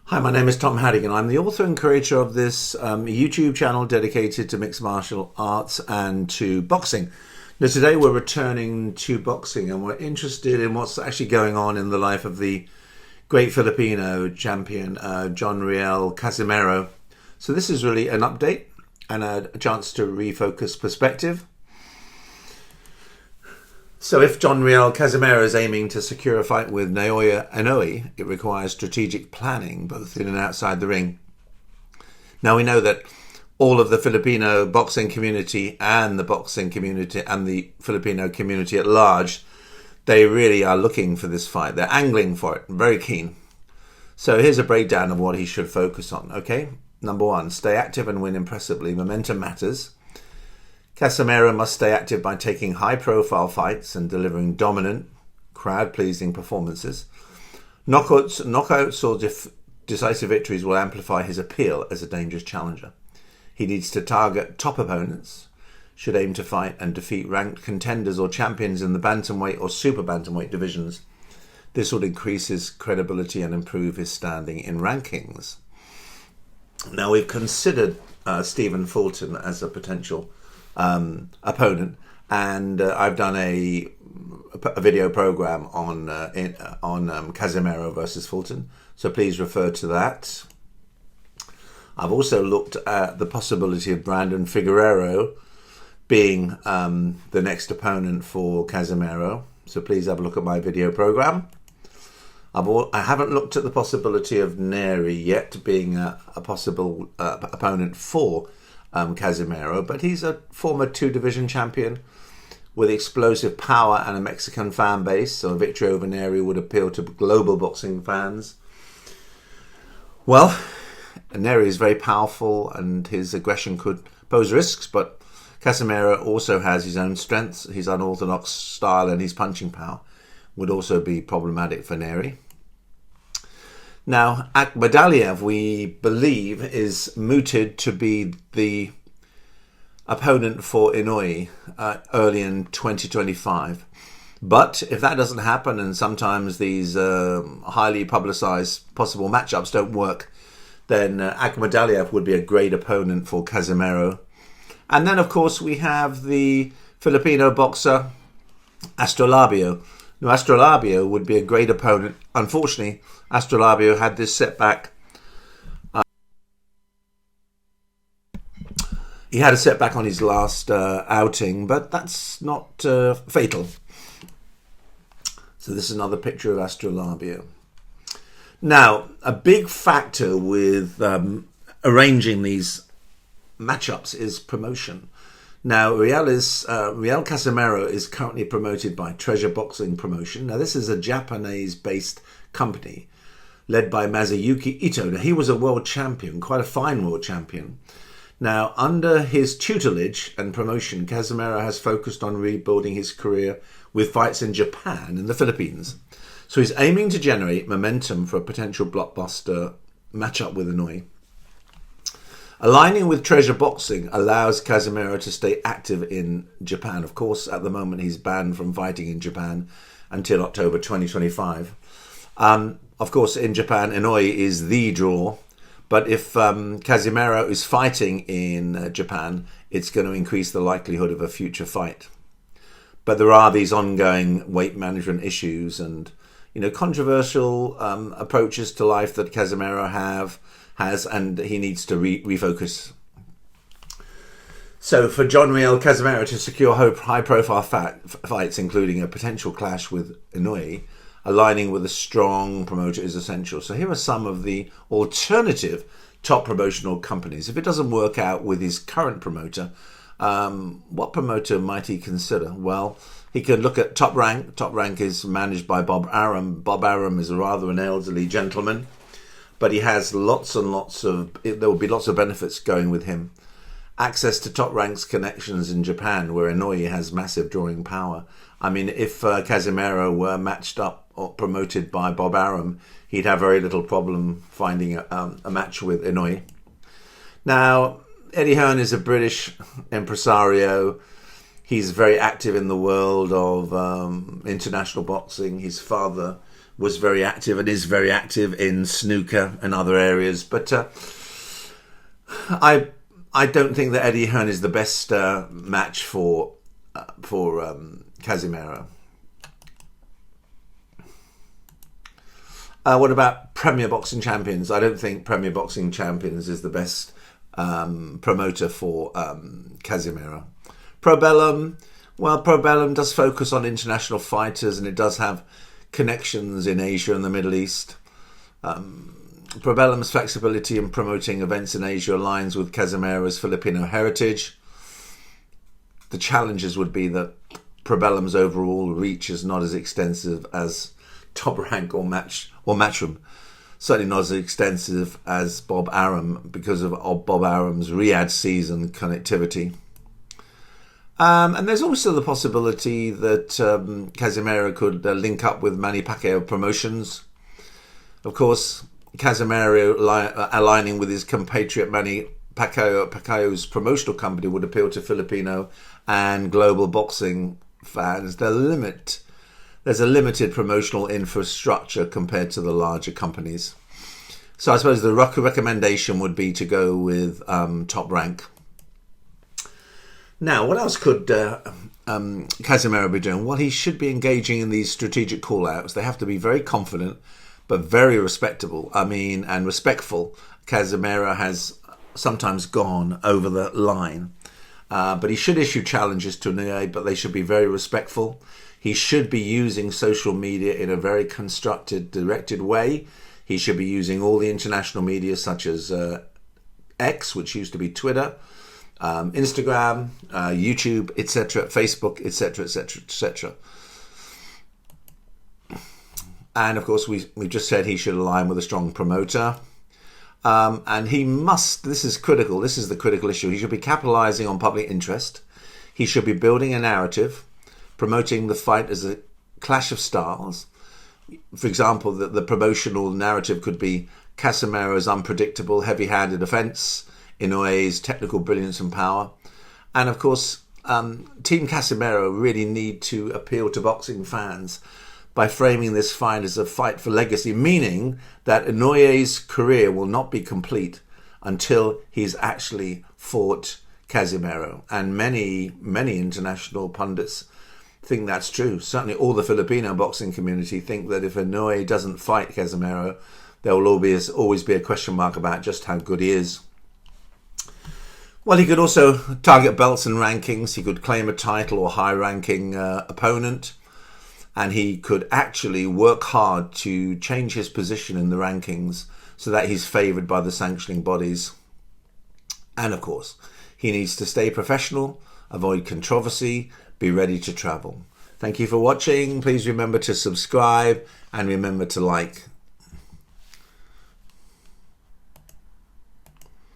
Hi, my name is Tom Haddigan. I'm the author and creator of this YouTube channel dedicated to mixed martial arts and to boxing. Now, today we're returning to boxing and we're interested in what's actually going on in the life of the great Filipino champion, John Riel Casimero. So this is really an update and a chance to refocus perspective. So if John Riel Casimero is aiming to secure a fight with Naoya Inoue, it requires strategic planning, both in and outside the ring. Now we know that all of the Filipino boxing community and the Filipino community at large, they really are looking for this fight. They're angling for it, very keen. So here's a breakdown of what he should focus on, okay? Number one, stay active and win impressively. Momentum matters. Casimero must stay active by taking high-profile fights and delivering dominant, crowd-pleasing performances. Knockouts or decisive victories will amplify his appeal as a dangerous challenger. He needs to target top opponents, should aim to fight and defeat ranked contenders or champions in the bantamweight or super bantamweight divisions. This would increase his credibility and improve his standing in rankings. Now, we've considered Stephen Fulton as a potential opponent, and I've done a video program on Casimero versus Fulton, so please refer to that. I've also looked at the possibility of Brandon Figueroa being the next opponent for Casimero, so please have a look at my video program. I haven't looked at the possibility of Neri yet being a possible opponent for Casimero, but he's a former two-division champion with explosive power and a Mexican fan base, so a victory over Neri would appeal to global boxing fans. Well, Neri is very powerful and his aggression could pose risks, but Casimero also has his own strengths. His unorthodox style and his punching power would also be problematic for Neri. Now, Akhmadaliev, we believe, is mooted to be the opponent for Inoue early in 2025. But if that doesn't happen, and sometimes these highly publicized possible matchups don't work, then Akhmadaliev would be a great opponent for Casimero. And then, of course, we have the Filipino boxer Astrolabio. Now, Astrolabio would be a great opponent. Unfortunately, Astrolabio had this setback. He had a setback on his last outing, but that's not fatal. So this is another picture of Astrolabio. Now, a big factor with arranging these matchups is promotion. Now, Riel Casimero is currently promoted by Treasure Boxing Promotion. Now, this is a Japanese-based company led by Masayuki Ito. Now, he was a world champion, quite a fine world champion. Now, under his tutelage and promotion, Casimero has focused on rebuilding his career with fights in Japan and the Philippines. So he's aiming to generate momentum for a potential blockbuster matchup with Inoue. Aligning with Treasure Boxing allows Casimero to stay active in Japan. Of course, at the moment, he's banned from fighting in Japan until October 2025. Of course, in Japan, Inoue is the draw. But if Casimero is fighting in Japan, it's going to increase the likelihood of a future fight. But there are these ongoing weight management issues and controversial approaches to life that Casimero has, and he needs to refocus. So for John Riel Casimero to secure high-profile fights, including a potential clash with Inoue, aligning with a strong promoter is essential. So here are some of the alternative top promotional companies. If it doesn't work out with his current promoter, what promoter might he consider? Well, he could look at Top Rank. Top Rank is managed by Bob Arum. Bob Arum is rather an elderly gentleman, but he has there will be lots of benefits going with him. Access to Top Rank's connections in Japan, where Inoue has massive drawing power. I mean, if Casimero were matched up or promoted by Bob Arum, he'd have very little problem finding a match with Inoue. Now, Eddie Hearn is a British impresario. He's very active in the world of international boxing. His father was very active and is very active in snooker and other areas. But I don't think that Eddie Hearn is the best match for Casimero. What about Premier Boxing Champions? I don't think Premier Boxing Champions is the best promoter for Casimero. Probellum, well, Probellum does focus on international fighters, and it does have connections in Asia and the Middle East. Probellum's flexibility in promoting events in Asia aligns with Casimero's Filipino heritage. The challenges would be that Probellum's overall reach is not as extensive as Top Rank or Matchroom. Certainly not as extensive as Bob Arum because of Bob Arum's Riyadh season connectivity. And there's also the possibility that Casimero could link up with Manny Pacquiao Promotions. Of course, Casimero aligning with his compatriot Manny Pacquiao's promotional company would appeal to Filipino and global boxing fans. There's a limited promotional infrastructure compared to the larger companies. So I suppose the recommendation would be to go with Top Rank. Now, what else could Casimero be doing? Well, he should be engaging in these strategic call-outs. They have to be very confident, but very respectable. And respectful. Casimero has sometimes gone over the line. But he should issue challenges to Inoue, but they should be very respectful. He should be using social media in a very constructed, directed way. He should be using all the international media such as X, which used to be Twitter, Instagram, YouTube, etc., Facebook, etc., etc., etc. And of course, we just said he should align with a strong promoter. And he must, this is critical, this is the critical issue, he should be capitalizing on public interest. He should be building a narrative, promoting the fight as a clash of styles. For example, the promotional narrative could be Casimero's unpredictable, heavy-handed offense, Inoue's technical brilliance and power. And of course, Team Casimero really need to appeal to boxing fans by framing this fight as a fight for legacy, meaning that Inoue's career will not be complete until he's actually fought Casimero. And many, many international pundits think that's true. Certainly all the Filipino boxing community think that if Inoue doesn't fight Casimero, there will always be a question mark about just how good he is. Well, he could also target belts and rankings. He could claim a title or high-ranking opponent. And he could actually work hard to change his position in the rankings so that he's favoured by the sanctioning bodies. And of course, he needs to stay professional, avoid controversy, be ready to travel. Thank you for watching. Please remember to subscribe and remember to like.